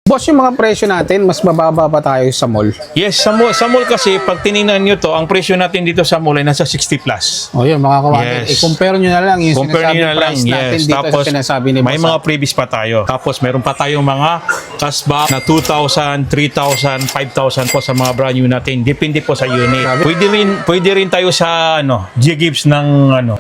Boss, yung mga presyo natin, mas mababa pa tayo sa mall. Yes, sa mall kasi, pag tinignan nyo to, ang presyo natin dito sa mall ay nasa 60 plus. O yun, mga kawatin. Yes. I-compare nyo na lang yung Compare sinasabi nyo na lang, price natin yes. dito Tapos, sa sinasabi ni may Boss. mga freebies pa tayo. Tapos, meron pa tayong mga cashback na 2,000, 3,000, 5,000 po sa mga brand new natin. Depende po sa unit. Grabe. Pwede rin tayo sa G-Gibbs ng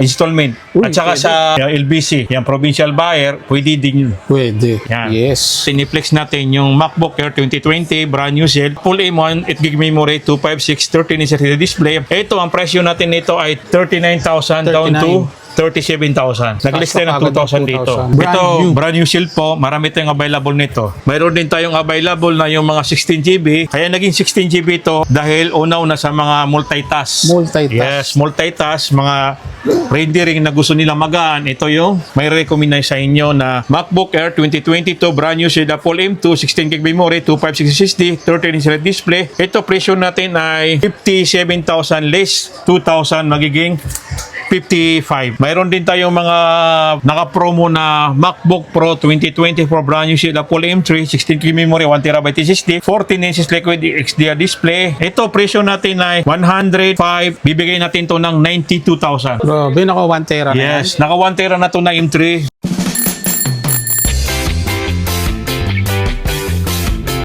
installment. Uy, At saka pwede. sa LBC, yung provincial buyer, pwede din yun. Pwede. Yan. Yes. Cineplex natin yung MacBook Air 2020 brand new set, full M1, 8 gig memory, 256, 13 inch display. Ito, ang presyo natin nito ay 39,000 down to 37,000. Nag-list tayo ng 2,000 dito. 2,000. Brand new. Brand new shield po. Marami tayong available nito. Mayroon din tayong available na yung mga 16GB. Kaya naging 16GB ito dahil una-una sa mga multitask. Multitask. Yes, multitask. Mga rendering na gusto nila magaan. Ito yung may recommend na sa inyo na MacBook Air 2022 brand new shield full M2, 16GB memory, 256 SSD, 13-inch display. Ito presyo natin ay 57,000 less 2,000 magiging 55. Mayroon din tayong mga naka-promo na MacBook Pro 2024 brand new shield full M3, 16GB memory, 1TB SSD, 14 inches liquid XDR display. Ito presyo natin ay 105. Bibigay natin to ng 92,000. Grabe, naka 1 tera na yan. Yes, naka 1 tera na to na M3.